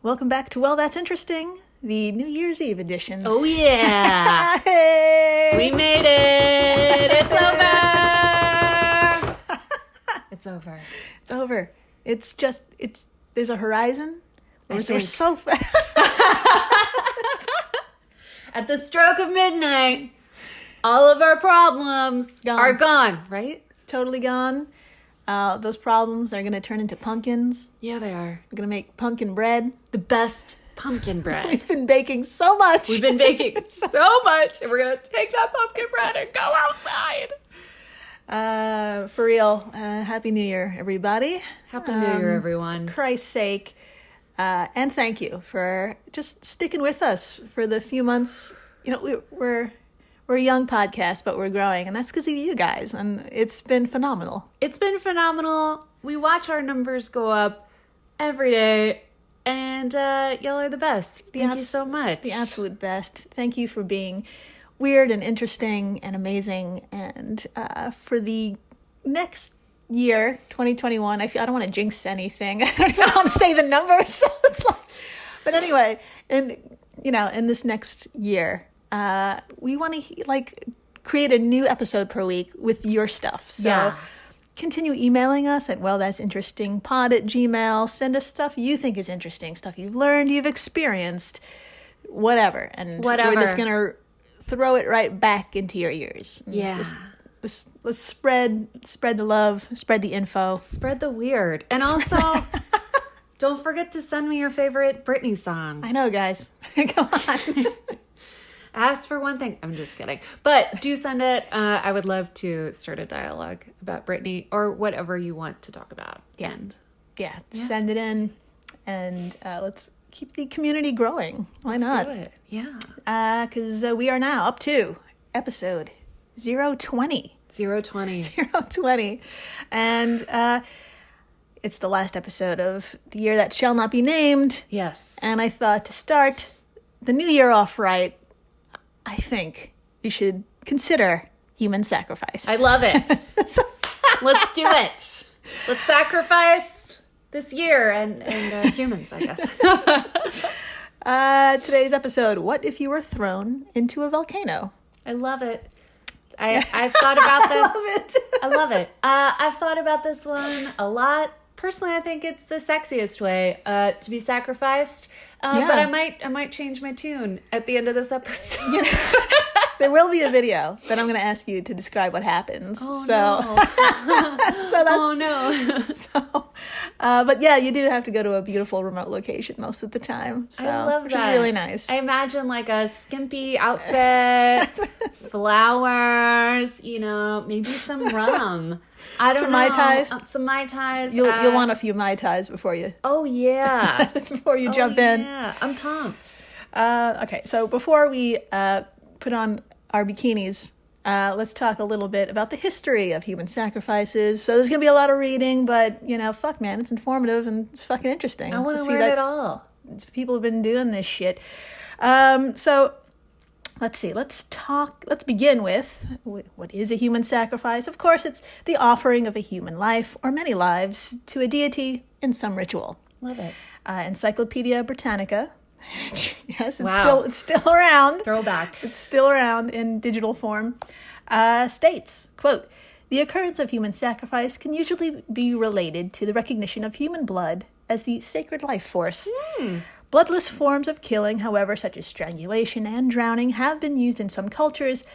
Welcome back to Well, That's Interesting, the New Year's Eve edition. Oh, yeah. Hey! We made it. It's over. It's over. It's over. There's a horizon. We're so fast. At the stroke of midnight, all of our problems are gone, right? Totally gone. Those problems, they're going to turn into pumpkins. Yeah, they are. We're going to make pumpkin bread. The best pumpkin bread. We've been baking so much. We've been baking so much, and we're going to take that pumpkin bread and go outside. For real. Happy New Year, everybody. Happy New Year, everyone. For Christ's sake. And thank you for just sticking with us for the few months. You know, we're a young podcast, but we're growing, and that's because of you guys, and it's been phenomenal. It's been phenomenal. We watch our numbers go up every day, and y'all are the best. Thank you so much. The absolute best. Thank you for being weird and interesting and amazing, and for the next year, 2021, I don't want to jinx anything. I don't even want to say the numbers, so it's like, but anyway, in this next year, we want to create a new episode per week with your stuff. So continue emailing us at wellthatsinterestingpod@gmail. Send us stuff you think is interesting, stuff you've learned, you've experienced, whatever. And we're just going to throw it right back into your ears. Yeah. Let's spread the love, spread the info. Spread the weird. And also, don't forget to send me your favorite Britney song. I know, guys. Come on. Ask for one thing. I'm just kidding. But do send it. I would love to start a dialogue about Britney or whatever you want to talk about. Yeah. Yeah. Send it in, and let's keep the community growing. Why not? Let's do it. Yeah. Because we are now up to episode 020. 020. And it's the last episode of the year that shall not be named. Yes. And I thought to start the new year off right, I think we should consider human sacrifice. I love it. Let's do it. Let's sacrifice this year and humans, I guess. Today's episode, what if you were thrown into a volcano? I love it. I've thought about this. I love it. I've thought about this one a lot. Personally, I think it's the sexiest way to be sacrificed. But I might change my tune at the end of this episode. There will be a video that I'm going to ask you to describe what happens. No. So that's. Oh no. But yeah, you do have to go to a beautiful remote location most of the time. So, I love that. Which is really nice. I imagine like a skimpy outfit, flowers, maybe some rum. I don't know. Mai Tais? Some Mai Tais. You'll want a few Mai Tais before you. Oh, yeah. Before you jump in. Yeah, I'm pumped. Okay, so before we put on our bikinis, let's talk a little bit about the history of human sacrifices. So there's going to be a lot of reading, but, fuck, man, it's informative and it's fucking interesting. I want to learn it all. People have been doing this shit. So let's see. Let's begin with what is a human sacrifice? Of course, it's the offering of a human life or many lives to a deity in some ritual. Love it. Encyclopedia Britannica. Yes, it's still around. Throwback. It's still around in digital form. States, quote, "The occurrence of human sacrifice can usually be related to the recognition of human blood as the sacred life force. Bloodless forms of killing, however, such as strangulation and drowning, have been used in some cultures.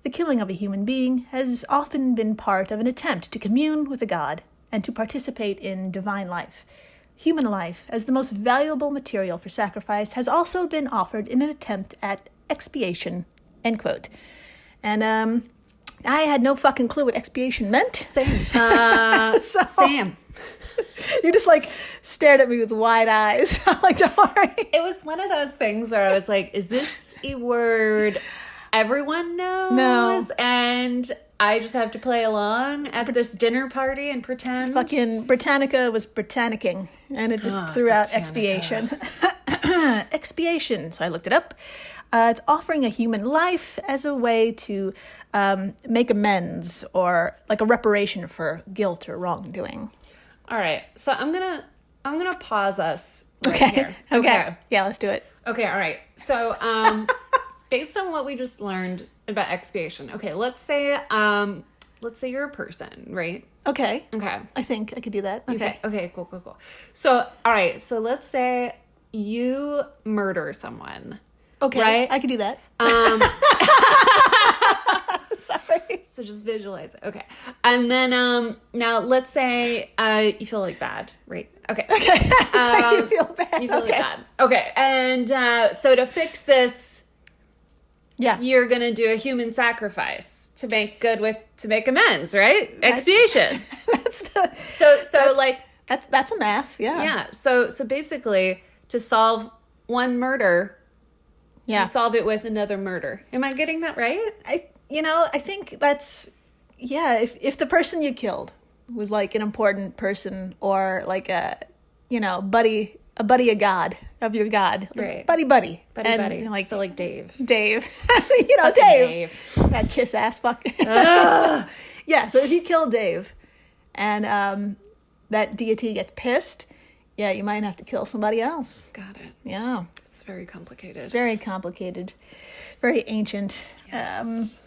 The killing of a human being has often been part of an attempt to commune with a god and to participate in divine life. Human life, as the most valuable material for sacrifice, has also been offered in an attempt at expiation," end quote. And I had no fucking clue what expiation meant. Same. Same. You just stared at me with wide eyes. I'm like, don't worry. It was one of those things where I was like, is this a word everyone knows? No. And I just have to play along at this dinner party and pretend. Fucking Britannica was Britannicking, and it just threw out expiation. Expiation. So I looked it up. It's offering a human life as a way to make amends or like a reparation for guilt or wrongdoing. All right. So I'm going to I'm going to pause us Okay. here. Okay. Yeah, let's do it. Okay, all right. So, based on what we just learned about expiation. Okay, let's say you're a person, right? Okay. Okay. I think I could do that. Okay. Okay, cool. So, all right. So, let's say you murder someone. Okay. Right? I could do that. Sorry. So just visualize it. Okay. And then now let's say you feel like bad, right? Okay. Okay. So you feel bad. You feel like bad. Okay. And so to fix this, you're going to do a human sacrifice to make amends, right? Expiation. That's a math. Yeah. Yeah. So basically to solve one murder, you solve it with another murder. Am I getting that right? I think that's, if the person you killed was like an important person or like a buddy of God, of your God. Right. Buddy. Buddy. Like, so like Dave. Dave. Fucking Dave. That kiss ass fuck. So if you kill Dave and that deity gets pissed, you might have to kill somebody else. Got it. Yeah. It's very complicated. Very complicated. Very ancient. Yes.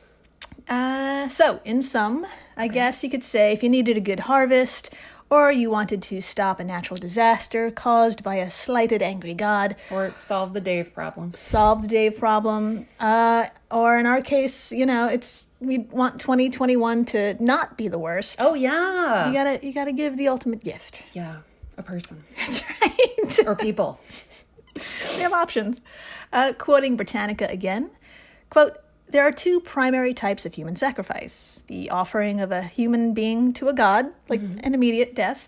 So, in sum, I guess you could say if you needed a good harvest, or you wanted to stop a natural disaster caused by a slighted angry god. Or solve the Dave problem. Or in our case, we want 2021 to not be the worst. Oh, yeah. You gotta give the ultimate gift. Yeah, a person. That's right. Or people. We have options. Quoting Britannica again, quote, "There are two primary types of human sacrifice. The offering of a human being to a god, like an immediate death,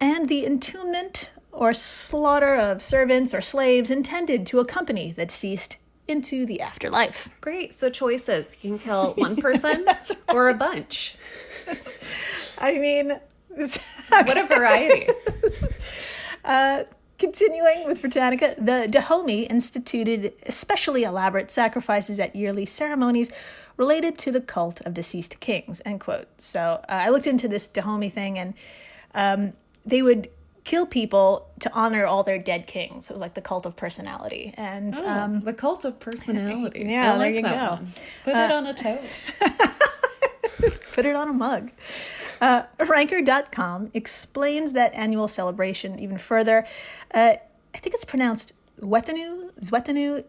and the entombment or slaughter of servants or slaves intended to accompany the deceased into the afterlife." Great. So choices. You can kill one person or a bunch. What a variety. Continuing with Britannica, the Dahomey instituted especially elaborate sacrifices at yearly ceremonies related to the cult of deceased kings, end quote. So I looked into this Dahomey thing, and they would kill people to honor all their dead kings. It was like the cult of personality. And the cult of personality. Yeah, I like there you that go. One. Put it on a toast. Put it on a mug. Ranker.com explains that annual celebration even further. I think it's pronounced Zwetanu, Xwetanu.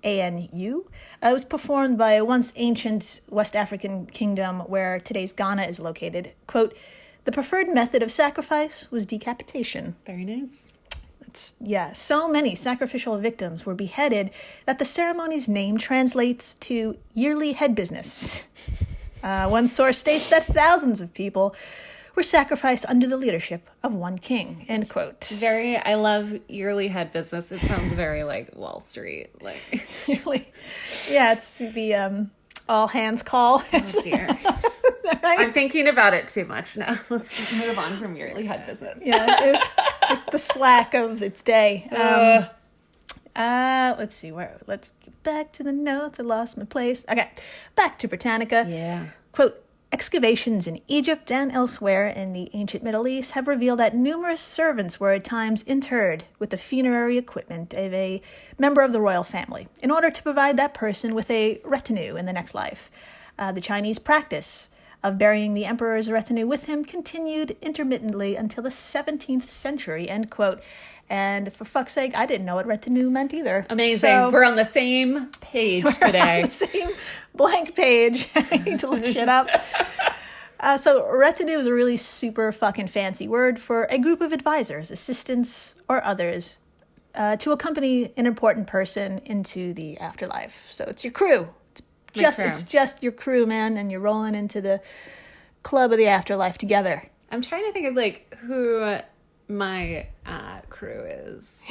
It was performed by a once ancient West African kingdom where today's Ghana is located. Quote, "The preferred method of sacrifice was decapitation." Very nice. So many sacrificial victims were beheaded that the ceremony's name translates to yearly head business. One source states that thousands of people were sacrificed under the leadership of one king, end quote. I love yearly head business. It sounds very like Wall Street. Like, it's the all hands call. Oh dear. Right? I'm thinking about it too much now. Let's move on from yearly head business. It's the slack of its day. Let's see let's get back to the notes. I lost my place. Okay, back to Britannica. Yeah. Quote, "Excavations in Egypt and elsewhere in the ancient Middle East have revealed that numerous servants were at times interred with the funerary equipment of a member of the royal family in order to provide that person with a retinue in the next life. The Chinese practice of burying the emperor's retinue with him continued intermittently until the 17th century, end quote. And for fuck's sake, I didn't know what retinue meant either. Amazing. So, we're on the same page today. On the same blank page. I need to look shit up. So retinue is a really super fucking fancy word for a group of advisors, assistants, or others to accompany an important person into the afterlife. So it's your crew. It's just your crew, man, and you're rolling into the club of the afterlife together. I'm trying to think of like who my crew is.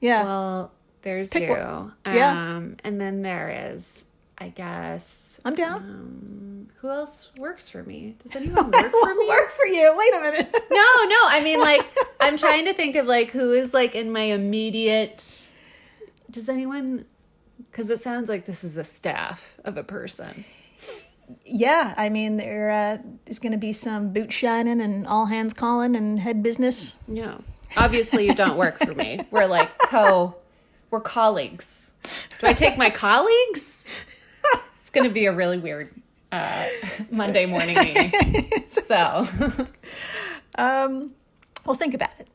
Yeah. Well, there's Pick you. one. Yeah. And then there is, I guess. I'm down. Who else works for me? Does anyone work for me? Work for you? Wait a minute. No. I mean, like, I'm trying to think of like who is like in my immediate. Does anyone? Because it sounds like this is a staff of a person. Yeah, I mean, there is going to be some boot shining and all hands calling and head business. Yeah. Obviously, you don't work for me. We're we're colleagues. Do I take my colleagues? It's going to be a really weird Monday morning meeting. So, well, think about it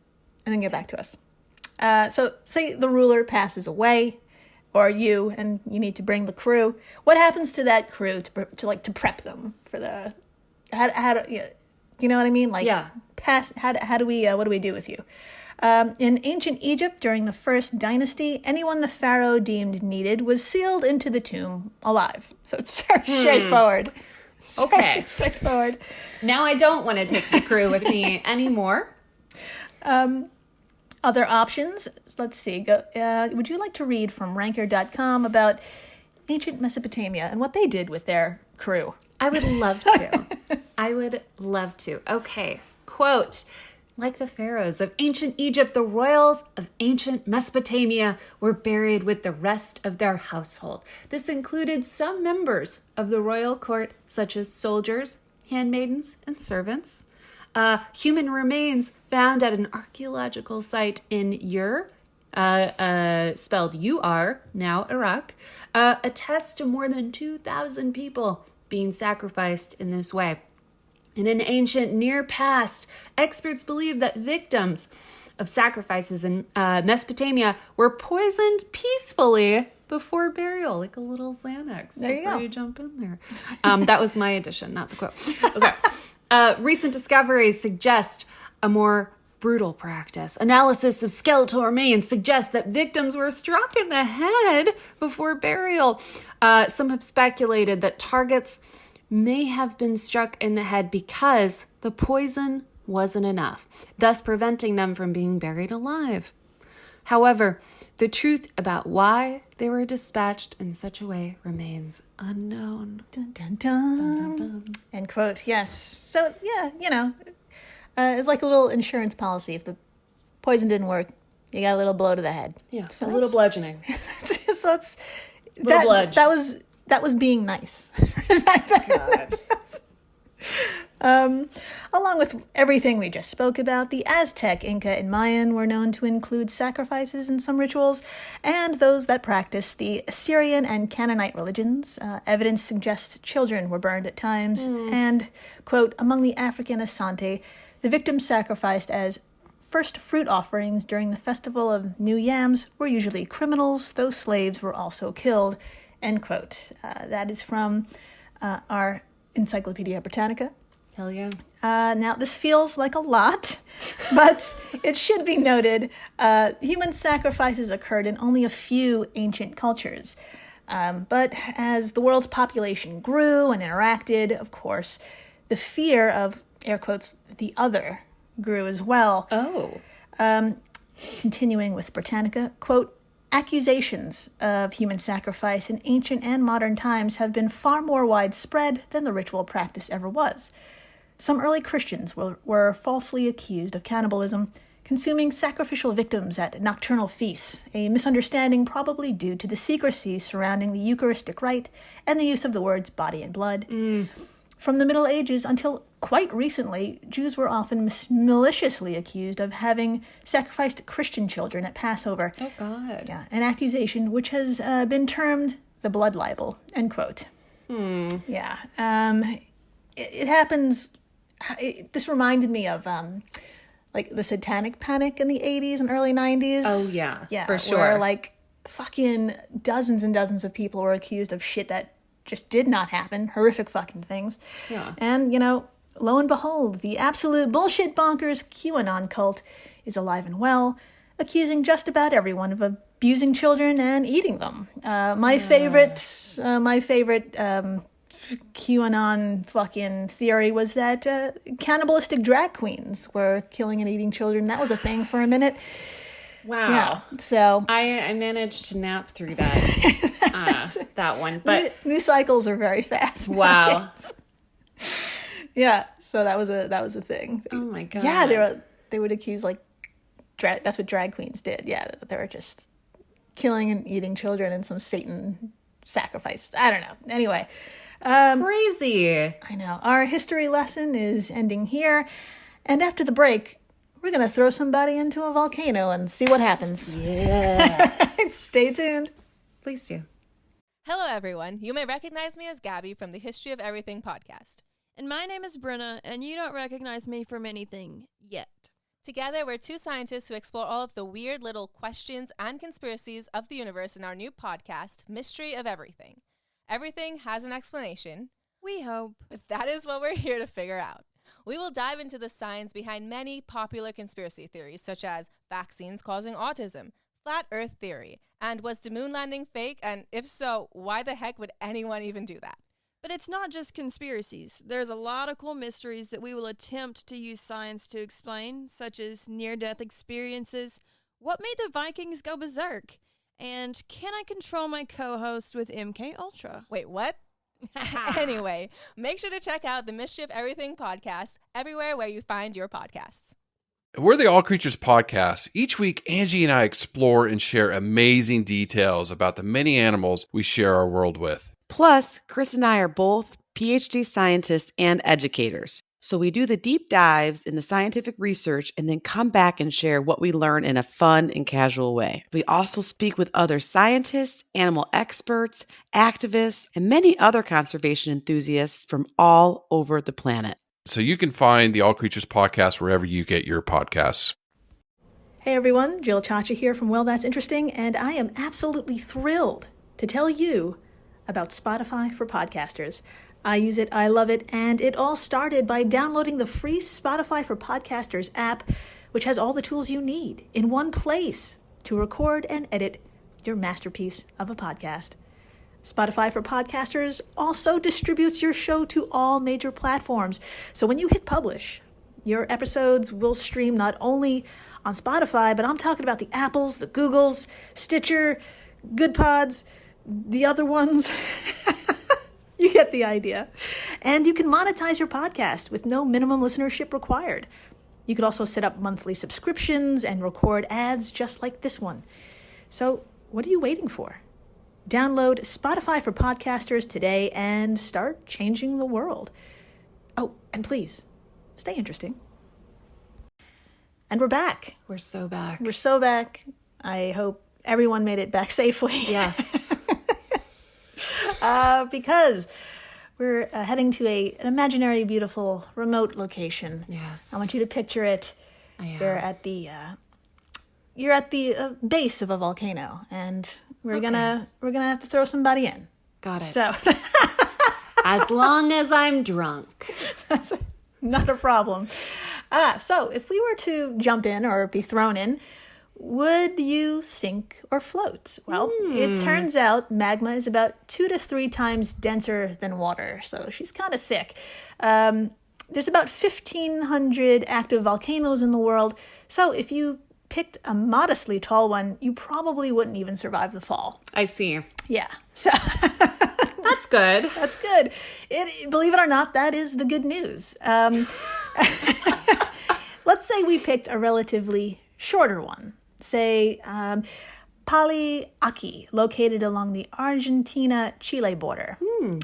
and then get back to us. So say the ruler passes away, or you, and you need to bring the crew. What happens to that crew to prep them for the, how do you know what I mean? Like, yeah. How do we, what do we do with you? In ancient Egypt, during the first dynasty, anyone the pharaoh deemed needed was sealed into the tomb alive. So it's very straightforward. Okay. Straightforward. Now I don't want to take the crew with me anymore. Other options, let's see. Would you like to read from ranker.com about ancient Mesopotamia and what they did with their crew? I would love to. I would love to. Okay. Quote, like the pharaohs of ancient Egypt, the royals of ancient Mesopotamia were buried with the rest of their household. This included some members of the royal court, such as soldiers, handmaidens, and servants. Human remains found at an archaeological site in Ur, spelled U-R, now Iraq, attest to more than 2,000 people being sacrificed in this way. In an ancient Near Past, experts believe that victims of sacrifices in Mesopotamia were poisoned peacefully before burial, like a little Xanax. There you before go. You jump in there. That was my addition, not the quote. Okay. Recent discoveries suggest a more brutal practice. Analysis of skeletal remains suggests that victims were struck in the head before burial. Some have speculated that targets may have been struck in the head because the poison wasn't enough, thus preventing them from being buried alive. However, the truth about why they were dispatched in such a way remains unknown. Dun, dun, dun. Dun, dun, dun. End quote. Yes. So, yeah, it was like a little insurance policy. If the poison didn't work, you got a little blow to the head. Yeah, so a little bludgeoning. So it's... Little bludge. That was being nice. God. Along with everything we just spoke about, the Aztec, Inca, and Mayan were known to include sacrifices in some rituals, and those that practiced the Assyrian and Canaanite religions. Evidence suggests children were burned at times, and, quote, among the African Asante, the victims sacrificed as first fruit offerings during the festival of New Yams were usually criminals, though slaves were also killed, end quote. That is from our Encyclopedia Britannica. Hell yeah. Now, this feels like a lot, but it should be noted, human sacrifices occurred in only a few ancient cultures. But as the world's population grew and interacted, of course, the fear of, air quotes, the other grew as well. Oh. Continuing with Britannica, quote, accusations of human sacrifice in ancient and modern times have been far more widespread than the ritual practice ever was. Some early Christians were falsely accused of cannibalism, consuming sacrificial victims at nocturnal feasts, a misunderstanding probably due to the secrecy surrounding the Eucharistic rite and the use of the words body and blood. From the Middle Ages until quite recently, Jews were often maliciously accused of having sacrificed Christian children at Passover. Oh, God. Yeah, an accusation which has been termed the blood libel, end quote. Yeah. It happens... This reminded me of, like, the Satanic Panic in the 80s and early 90s. Oh, yeah, for sure. Where, like, fucking dozens and dozens of people were accused of shit that just did not happen. Horrific fucking things. Yeah. And, lo and behold, the absolute bullshit bonkers QAnon cult is alive and well, accusing just about everyone of abusing children and eating them. My favorite QAnon fucking theory was that cannibalistic drag queens were killing and eating children. That was a thing for a minute. Wow. Yeah, so I managed to nap through that that one, but news cycles are very fast. Wow. Nowadays. Yeah, so that was a thing. Oh my God. Yeah, they would accuse that's what drag queens did. Yeah, they were just killing and eating children in some Satan sacrifice. I don't know. Anyway, Crazy. I know. Our history lesson is ending here. And after the break, we're going to throw somebody into a volcano and see what happens. Yes. Stay tuned. Please do. Hello, everyone. You may recognize me as Gabby from the History of Everything podcast. And my name is Brenna, and you don't recognize me from anything yet. Together, we're two scientists who explore all of the weird little questions and conspiracies of the universe in our new podcast, Mystery of Everything. Everything has an explanation. We hope. But that is what we're here to figure out. We will dive into the science behind many popular conspiracy theories, such as vaccines causing autism, flat earth theory, and was the moon landing fake? And if so, why the heck would anyone even do that? But it's not just conspiracies. There's a lot of cool mysteries that we will attempt to use science to explain, such as near-death experiences, what made the Vikings go berserk, and can I control my co-host with MK Ultra? Wait, what? Anyway, make sure to check out the Mystery of Everything podcast everywhere where you find your podcasts. We're the All Creatures Podcast. Each week, Angie and I explore and share amazing details about the many animals we share our world with. Plus, Chris and I are both PhD scientists and educators. So we do the deep dives in the scientific research and then come back and share what we learn in a fun and casual way. We also speak with other scientists, animal experts, activists, and many other conservation enthusiasts from all over the planet. So you can find the All Creatures Podcast wherever you get your podcasts. Hey everyone, Jill Chacha here from Well, That's Interesting, and I am absolutely thrilled to tell you about Spotify for podcasters. I use it, I love it, and it all started by downloading the free Spotify for Podcasters app, which has all the tools you need in one place to record and edit your masterpiece of a podcast. Spotify for Podcasters also distributes your show to all major platforms. So when you hit publish, your episodes will stream not only on Spotify, but I'm talking about the Apples, the Googles, Stitcher, Good Pods, the other ones. You get the idea. And you can monetize your podcast with no minimum listenership required. You could also set up monthly subscriptions and record ads just like this one. So what are you waiting for? Download Spotify for Podcasters today and start changing the world. Oh, and please, stay interesting. And we're back. We're so back. We're so back. I hope everyone made it back safely. Yes. Because we're heading to an imaginary, beautiful, remote location. Yes. I want you to picture it. I am. You're at the base of a volcano, and we're gonna have to throw somebody in. Got it. So As long as I'm drunk. that's not a problem. So if we were to jump in or be thrown in, would you sink or float? Well, it turns out magma is about 2 to 3 times denser than water, so she's kind of thick. There's about 1,500 active volcanoes in the world, so if you picked a modestly tall one, you probably wouldn't even survive the fall. I see. Yeah, so That's good. that's good. Believe it or not, that is the good news. Let's say we picked a relatively shorter one. Say Paliaki, located along the Argentina-Chile border.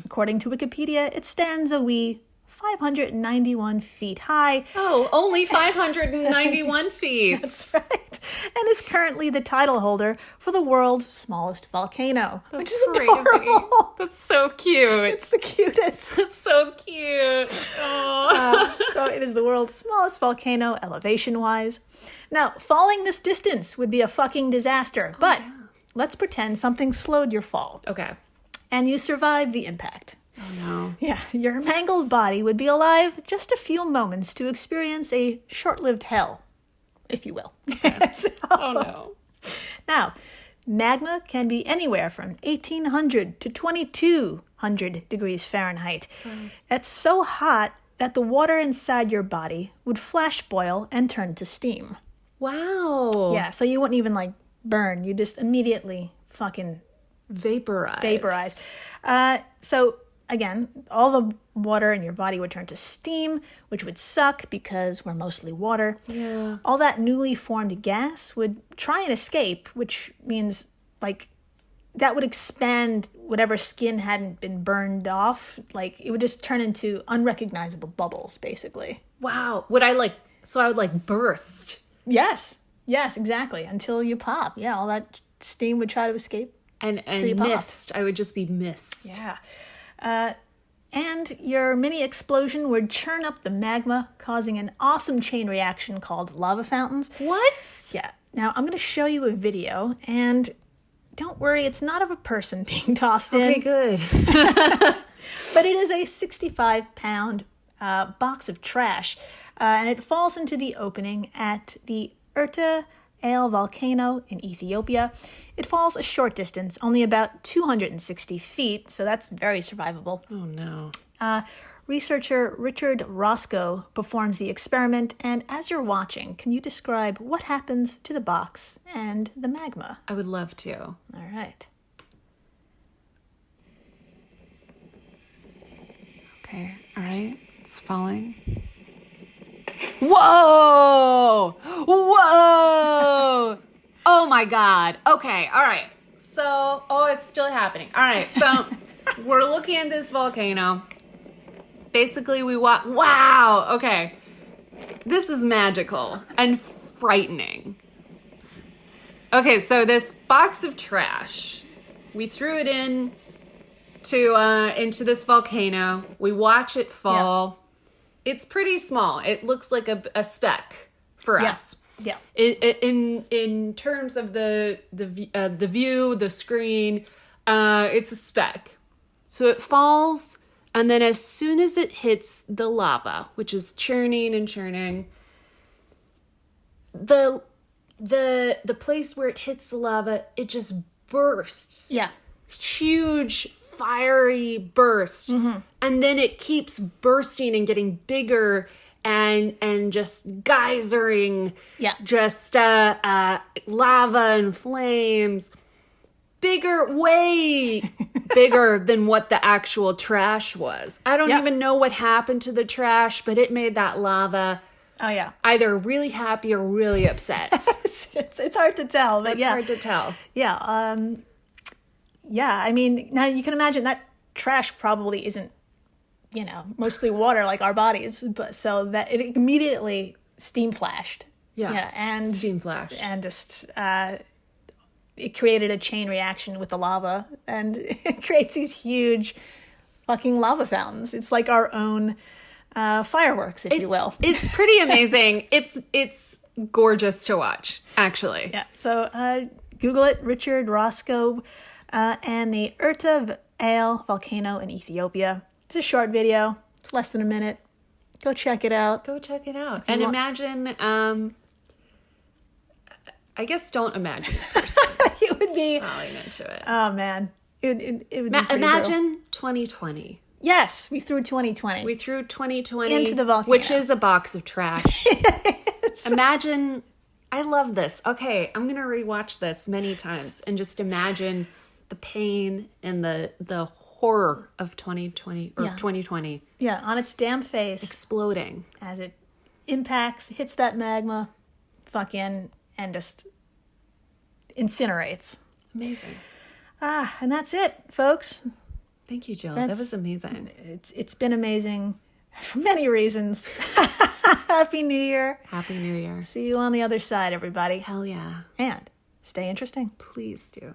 According to Wikipedia, it stands a wee 591 feet high. Oh, only 591 feet. That's right. And is currently the title holder for the world's smallest volcano, which is Crazy. adorable. That's so cute. It's the cutest. It's so cute. Oh. So it is the world's smallest volcano elevation-wise. Now, falling this distance would be a fucking disaster, but let's pretend something slowed your fall Okay. and you survived the impact. Oh, no. Yeah, your mangled body would be alive just a few moments to experience a short-lived hell, if you will. Oh, no. Now, magma can be anywhere from 1,800 to 2,200 degrees Fahrenheit. It's so hot that the water inside your body would flash boil and turn to steam. Wow. Yeah, so you wouldn't even, burn. You just immediately fucking Vaporize. So, again, all the water in your body would turn to steam, which would suck because we're mostly water. Yeah. All that newly formed gas would try and escape, which means, that would expand whatever skin hadn't been burned off. Like, it would just turn into unrecognizable bubbles, basically. Wow. Would I I would burst. Yes, exactly. Until you pop. Yeah, all that steam would try to escape. And mist. I would just be mist. Yeah. And your mini explosion would churn up the magma, causing an awesome chain reaction called lava fountains. What? Yeah. Now, I'm going to show you a video, and don't worry, it's not of a person being tossed in. Okay, good. But it is a 65-pound box of trash, and it falls into the opening at the Erta Ale Volcano in Ethiopia. It falls a short distance, only about 260 feet, so that's very survivable. Oh, no. Researcher Richard Roscoe performs the experiment, and as you're watching, can you describe what happens to the box and the magma? I would love to. All right. Okay, all right. It's falling. Whoa! Whoa! Oh my God. Okay, all right. So, it's still happening. All right, so we're looking at this volcano. Basically, wow, okay. This is magical and frightening. Okay, so this box of trash, we threw it into this volcano. We watch it fall. Yeah. It's pretty small. It looks like a speck for us. Yeah. In terms of the view, the screen, it's a speck. So it falls, and then as soon as it hits the lava, which is churning and churning, the place where it hits the lava, it just bursts. Yeah. Huge fiery burst. Mm-hmm. And then it keeps bursting and getting bigger and just geysering. Yeah. Just lava and flames. Way bigger than what the actual trash was. I don't even know what happened to the trash, but it made that lava either really happy or really upset. it's hard to tell, but it's hard to tell. Yeah. I mean, now you can imagine that trash probably isn't, mostly water like our bodies, but so that it immediately steam flashed. Yeah. And steam flash. And just it created a chain reaction with the lava, and it creates these huge fucking lava fountains. It's like our own fireworks, if you will. It's pretty amazing. It's gorgeous to watch, actually. Yeah. So Google it, Richard Roscoe, and the Erta Ale Volcano in Ethiopia. It's a short video. It's less than a minute. Go check it out. And imagine, I guess don't imagine it first. It would be falling into it. Oh man, it would be pretty imagine brutal. 2020. Yes, we threw 2020. We threw 2020 into the volcano, which is a box of trash. Imagine. I love this. Okay, I'm gonna rewatch this many times and just imagine the pain and the horror of 2020 or 2020. Yeah, on its damn face, exploding as it impacts, hits that magma, and just incinerates. Amazing. And that's it, folks. Thank you, Jill. That was amazing. It's been amazing for many reasons. Happy New Year. Happy New Year. See you on the other side, everybody. Hell yeah. And stay interesting. Please do.